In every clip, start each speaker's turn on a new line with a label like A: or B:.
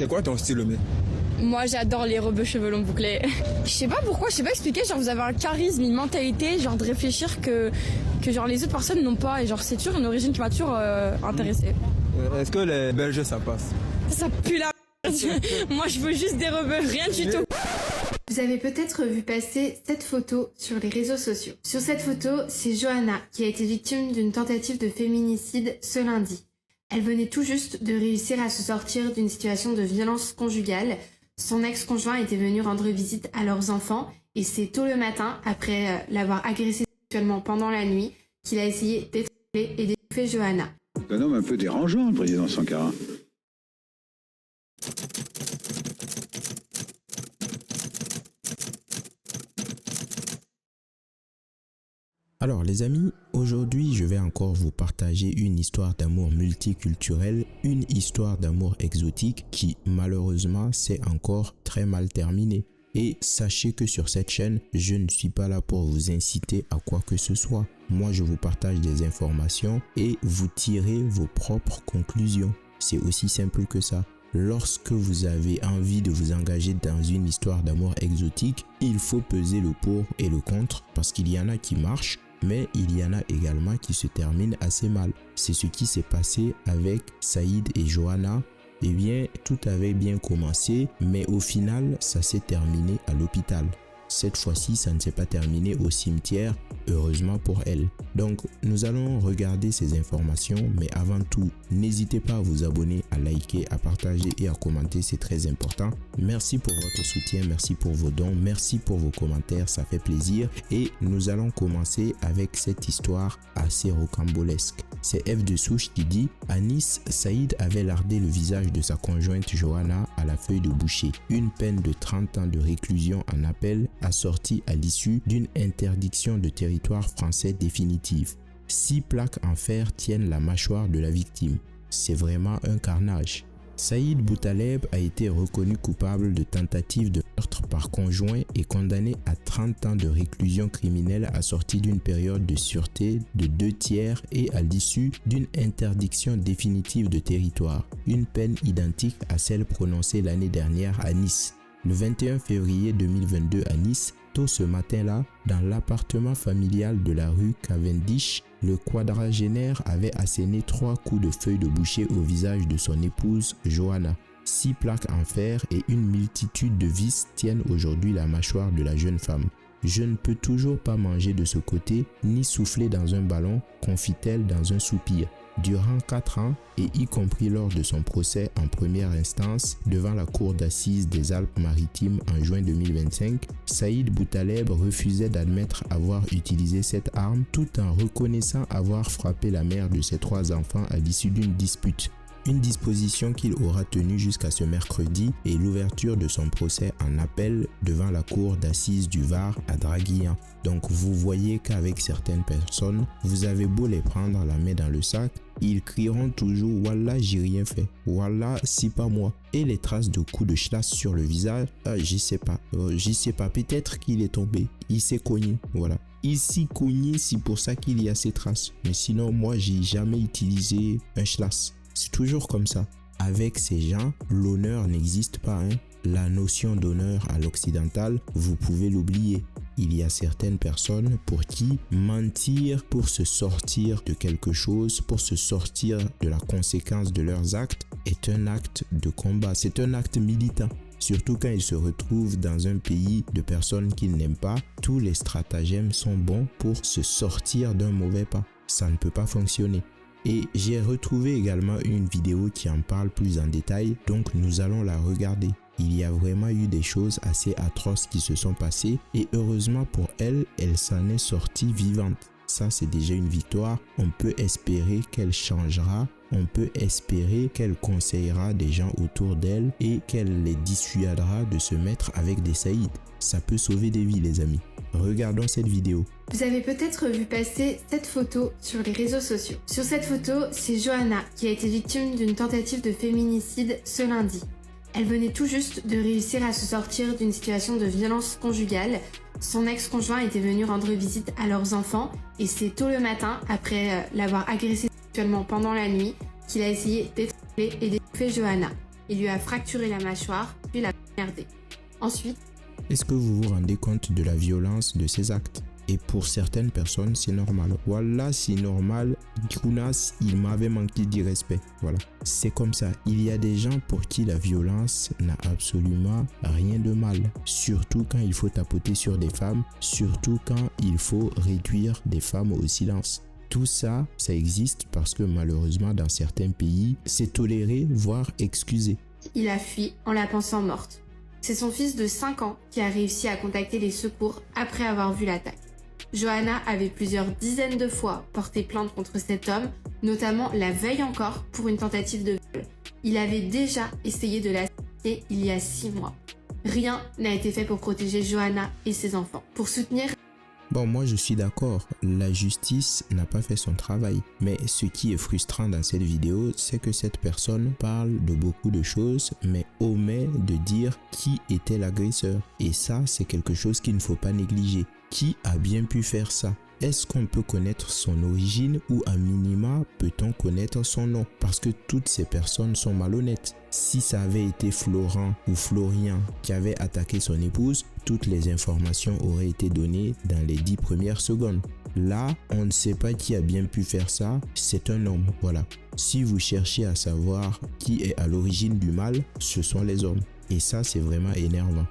A: C'est quoi ton style, Omé?
B: Moi, j'adore les robes cheveux longs bouclés. Je sais pas pourquoi, je sais pas expliquer. Genre, vous avez un charisme, une mentalité, genre de réfléchir que genre les autres personnes n'ont pas. Et genre, c'est toujours une origine qui m'a toujours intéressée.
A: Est-ce que les Belges, ça passe?
B: Ça pue la merde. Moi, je veux juste des robes, rien du tout.
C: Vous avez peut-être vu passer cette photo sur les réseaux sociaux. Sur cette photo, c'est Johanna qui a été victime d'une tentative de féminicide ce lundi. Elle venait tout juste de réussir à se sortir d'une situation de violence conjugale. Son ex-conjoint était venu rendre visite à leurs enfants et c'est tôt le matin, après l'avoir agressée sexuellement pendant la nuit, qu'il a essayé d'étrangler et d'étouffer Johanna.
D: C'est un homme un peu dérangeant, le président Sankara.
E: Alors les amis, aujourd'hui je vais encore vous partager une histoire d'amour multiculturel, une histoire d'amour exotique qui malheureusement s'est encore très mal terminée. Et sachez que sur cette chaîne, je ne suis pas là pour vous inciter à quoi que ce soit. Moi je vous partage des informations et vous tirez vos propres conclusions. C'est aussi simple que ça. Lorsque vous avez envie de vous engager dans une histoire d'amour exotique, il faut peser le pour et le contre parce qu'il y en a qui marchent. Mais il y en a également qui se terminent assez mal. C'est ce qui s'est passé avec Saïd et Johanna. Eh bien, tout avait bien commencé, mais au final, ça s'est terminé à l'hôpital. Cette fois-ci, ça ne s'est pas terminé au cimetière, heureusement pour elle. Donc, nous allons regarder ces informations, mais avant tout, n'hésitez pas à vous abonner, à liker, à partager et à commenter, c'est très important. Merci pour votre soutien, merci pour vos dons, merci pour vos commentaires, ça fait plaisir. Et nous allons commencer avec cette histoire assez rocambolesque. C'est F de Souche qui dit « À Nice, Saïd avait lardé le visage de sa conjointe Johanna à la feuille de boucher. Une peine de 30 ans de réclusion en appel assortie à l'issue d'une interdiction de territoire français définitive. 6 plaques en fer tiennent la mâchoire de la victime. C'est vraiment un carnage. » Saïd Boutaleb a été reconnu coupable de tentative de meurtre par conjoint et condamné à 30 ans de réclusion criminelle assortie d'une période de sûreté de 2/3 et à l'issue d'une interdiction définitive de territoire, une peine identique à celle prononcée l'année dernière à Nice. Le 21 février 2022 à Nice, tôt ce matin-là, dans l'appartement familial de la rue Cavendish, le quadragénaire avait asséné 3 coups de feuille de boucher au visage de son épouse Johanna. 6 plaques en fer et une multitude de vis tiennent aujourd'hui la mâchoire de la jeune femme. « Je ne peux toujours pas manger de ce côté, ni souffler dans un ballon », confie-t-elle dans un soupir. Durant 4 ans, et y compris lors de son procès en première instance devant la cour d'assises des Alpes-Maritimes en juin 2025, Saïd Boutaleb refusait d'admettre avoir utilisé cette arme tout en reconnaissant avoir frappé la mère de ses 3 enfants à l'issue d'une dispute. Une disposition qu'il aura tenue jusqu'à ce mercredi et l'ouverture de son procès en appel devant la cour d'assises du Var à Draguignan. Donc vous voyez qu'avec certaines personnes, vous avez beau les prendre la main dans le sac, ils crieront toujours « Wallah, j'ai rien fait »,« Wallah, c'est pas moi ». Et les traces de coups de chlasse sur le visage, je sais pas, peut-être qu'il est tombé, il s'est cogné, voilà. Il s'est cogné, c'est pour ça qu'il y a ces traces. Mais sinon, moi, j'ai jamais utilisé un chlasse. C'est toujours comme ça. Avec ces gens, l'honneur n'existe pas. La notion d'honneur à l'occidental, vous pouvez l'oublier. Il y a certaines personnes pour qui mentir pour se sortir de quelque chose, pour se sortir de la conséquence de leurs actes, est un acte de combat. C'est un acte militant. Surtout quand ils se retrouvent dans un pays de personnes qu'ils n'aiment pas, tous les stratagèmes sont bons pour se sortir d'un mauvais pas. Ça ne peut pas fonctionner. Et j'ai retrouvé également une vidéo qui en parle plus en détail, donc nous allons la regarder. Il y a vraiment eu des choses assez atroces qui se sont passées et heureusement pour elle, elle s'en est sortie vivante. Ça, c'est déjà une victoire. On peut espérer qu'elle changera. On peut espérer qu'elle conseillera des gens autour d'elle et qu'elle les dissuadera de se mettre avec des Saïd. Ça peut sauver des vies, les amis. Regardons cette vidéo.
C: Vous avez peut-être vu passer cette photo sur les réseaux sociaux. Sur cette photo, c'est Johanna qui a été victime d'une tentative de féminicide ce lundi. Elle venait tout juste de réussir à se sortir d'une situation de violence conjugale. Son ex-conjoint était venu rendre visite à leurs enfants et c'est tôt le matin, après l'avoir agressée sexuellement pendant la nuit, qu'il a essayé d'étrangler et d'étouffer Johanna. Il lui a fracturé la mâchoire, puis l'a poignardé. Ensuite,
E: est-ce que vous vous rendez compte de la violence de ces actes? Et pour certaines personnes, c'est normal. Voilà, c'est normal. Younas, il m'avait manqué d'irrespect. Voilà, c'est comme ça. Il y a des gens pour qui la violence n'a absolument rien de mal. Surtout quand il faut tapoter sur des femmes. Surtout quand il faut réduire des femmes au silence. Tout ça, ça existe parce que malheureusement, dans certains pays, c'est toléré, voire excusé.
C: il a fui en la pensant morte. C'est son fils de 5 ans qui a réussi à contacter les secours après avoir vu l'attaque. Johanna avait plusieurs dizaines de fois porté plainte contre cet homme, notamment la veille encore pour une tentative de viol. Il avait déjà essayé de l'assassiner il y a 6 mois. Rien n'a été fait pour protéger Johanna et ses enfants. Pour soutenir...
E: Bon, moi je suis d'accord, la justice n'a pas fait son travail. Mais ce qui est frustrant dans cette vidéo, c'est que cette personne parle de beaucoup de choses, mais omet de dire qui était l'agresseur. Et ça, c'est quelque chose qu'il ne faut pas négliger. Qui a bien pu faire ça? Est-ce qu'on peut connaître son origine ou à minima peut-on connaître son nom? Parce que toutes ces personnes sont malhonnêtes. Si ça avait été Florent ou Florian qui avait attaqué son épouse, toutes les informations auraient été données dans les 10 premières secondes. Là, on ne sait pas qui a bien pu faire ça, c'est un homme, voilà. Si vous cherchez à savoir qui est à l'origine du mal, ce sont les hommes. Et ça, c'est vraiment énervant.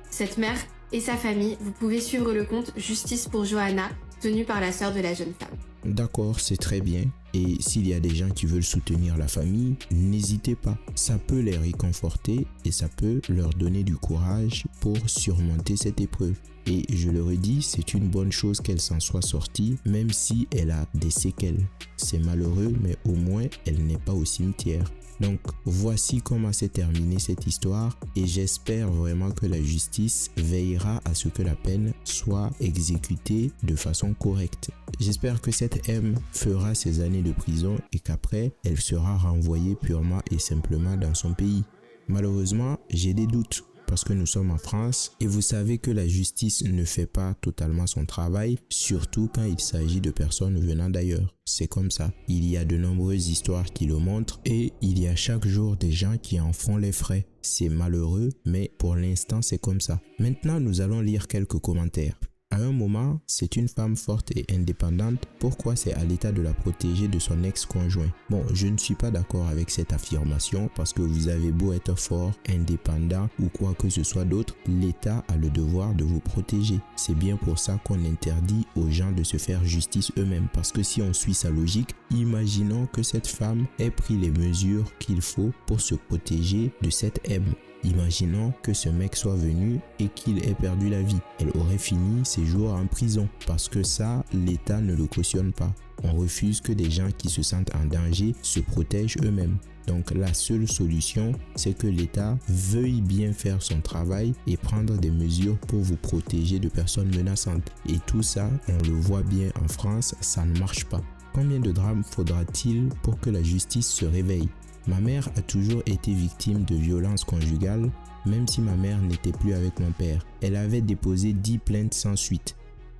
C: Cette mère et sa famille, vous pouvez suivre le compte Justice pour Johanna, tenu par la sœur de la jeune femme.
E: D'accord, c'est très bien. Et s'il y a des gens qui veulent soutenir la famille, n'hésitez pas. Ça peut les réconforter et ça peut leur donner du courage pour surmonter cette épreuve. Et je le redis, c'est une bonne chose qu'elle s'en soit sortie, même si elle a des séquelles. C'est malheureux, mais au moins, elle n'est pas au cimetière. Donc, voici comment s'est terminée cette histoire et j'espère vraiment que la justice veillera à ce que la peine soit exécutée de façon correcte. J'espère que cette M fera ses années de prison et qu'après, elle sera renvoyée purement et simplement dans son pays. Malheureusement, j'ai des doutes. Parce que nous sommes en France et vous savez que la justice ne fait pas totalement son travail, surtout quand il s'agit de personnes venant d'ailleurs. C'est comme ça. Il y a de nombreuses histoires qui le montrent et il y a chaque jour des gens qui en font les frais. C'est malheureux, mais pour l'instant c'est comme ça. Maintenant, nous allons lire quelques commentaires. À un moment, c'est une femme forte et indépendante. Pourquoi c'est à l'État de la protéger de son ex-conjoint? Bon, je ne suis pas d'accord avec cette affirmation parce que vous avez beau être fort, indépendant ou quoi que ce soit d'autre, l'État a le devoir de vous protéger. C'est bien pour ça qu'on interdit aux gens de se faire justice eux-mêmes. Parce que si on suit sa logique, imaginons que cette femme ait pris les mesures qu'il faut pour se protéger de cette M. Imaginons que ce mec soit venu et qu'il ait perdu la vie. Elle aurait fini ses jours en prison parce que ça, l'État ne le cautionne pas. On refuse que des gens qui se sentent en danger se protègent eux-mêmes. Donc la seule solution, c'est que l'État veuille bien faire son travail et prendre des mesures pour vous protéger de personnes menaçantes. Et tout ça, on le voit bien en France, ça ne marche pas. Combien de drames faudra-t-il pour que la justice se réveille? Ma mère a toujours été victime de violences conjugales, même si ma mère n'était plus avec mon père. Elle avait déposé 10 plaintes sans suite.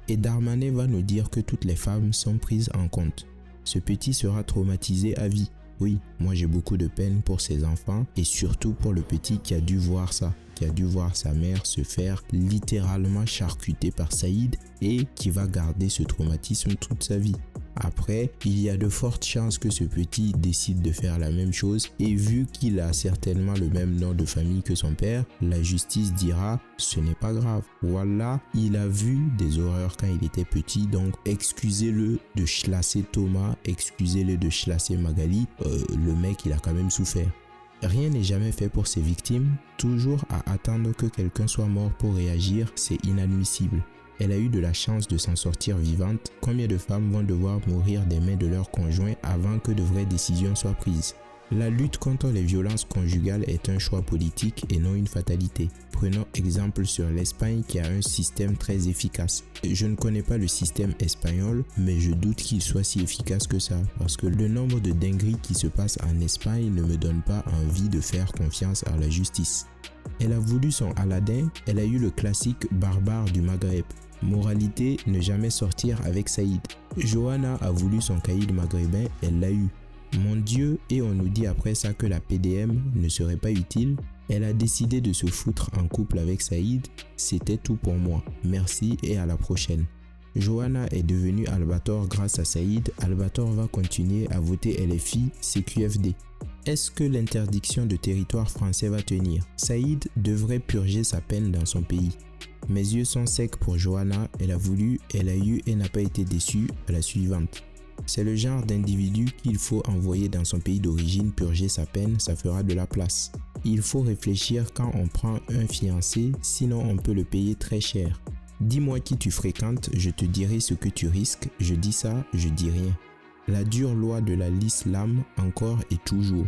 E: Et Darmanin va nous dire que toutes les femmes sont prises en compte. Ce petit sera traumatisé à vie. Oui, moi j'ai beaucoup de peine pour ses enfants et surtout pour le petit qui a dû voir ça, qui a dû voir sa mère se faire littéralement charcuter par Saïd et qui va garder ce traumatisme toute sa vie. Après, il y a de fortes chances que ce petit décide de faire la même chose et vu qu'il a certainement le même nom de famille que son père, la justice dira « ce n'est pas grave ». Voilà, il a vu des horreurs quand il était petit, donc excusez-le de chlasser Thomas, excusez-le de chlasser Magali, le mec il a quand même souffert. Rien n'est jamais fait pour ses victimes, toujours à attendre que quelqu'un soit mort pour réagir, c'est inadmissible. Elle a eu de la chance de s'en sortir vivante. Combien de femmes vont devoir mourir des mains de leur conjoint avant que de vraies décisions soient prises? La lutte contre les violences conjugales est un choix politique et non une fatalité. Prenons exemple sur l'Espagne qui a un système très efficace. Je ne connais pas le système espagnol, mais je doute qu'il soit si efficace que ça, parce que le nombre de dingueries qui se passent en Espagne ne me donne pas envie de faire confiance à la justice. Elle a voulu son Aladdin, elle a eu le classique barbare du Maghreb. Moralité, ne jamais sortir avec Saïd. Johanna a voulu son caïd maghrébin, elle l'a eu. Mon Dieu, et on nous dit après ça que la PDM ne serait pas utile. Elle a décidé de se foutre en couple avec Saïd. C'était tout pour moi. Merci et à la prochaine. Johanna est devenue Albator grâce à Saïd. Albator va continuer à voter LFI, CQFD. Est-ce que l'interdiction de territoire français va tenir? Saïd devrait purger sa peine dans son pays. Mes yeux sont secs pour Johanna. Elle a voulu, elle a eu et n'a pas été déçue à la suivante. C'est le genre d'individu qu'il faut envoyer dans son pays d'origine purger sa peine, ça fera de la place. Il faut réfléchir quand on prend un fiancé, sinon on peut le payer très cher. Dis-moi qui tu fréquentes, je te dirai ce que tu risques, je dis ça, je dis rien. La dure loi de l'islam encore et toujours.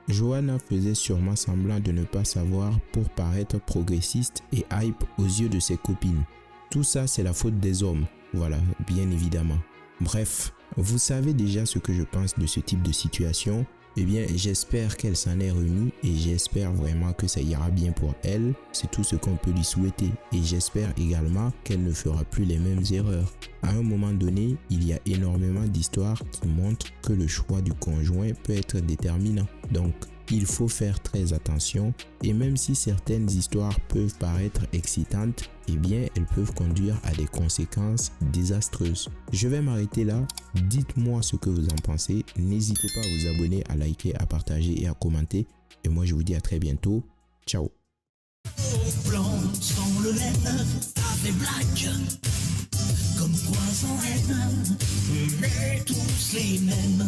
E: Johanna faisait sûrement semblant de ne pas savoir pour paraître progressiste et hype aux yeux de ses copines. Tout ça c'est la faute des hommes, voilà, bien évidemment. Bref, vous savez déjà ce que je pense de ce type de situation. Eh bien, j'espère qu'elle s'en est remise et j'espère vraiment que ça ira bien pour elle. C'est tout ce qu'on peut lui souhaiter. Et j'espère également qu'elle ne fera plus les mêmes erreurs. À un moment donné, il y a énormément d'histoires qui montrent que le choix du conjoint peut être déterminant. Donc, il faut faire très attention. Et même si certaines histoires peuvent paraître excitantes, eh bien, elles peuvent conduire à des conséquences désastreuses. Je vais m'arrêter là. Dites-moi ce que vous en pensez. N'hésitez pas à vous abonner, à liker, à partager et à commenter. Et moi, je vous dis à très bientôt. Ciao.
F: Blanc sans le laine, avec black, comme quoi sans haine, on est tous les mêmes.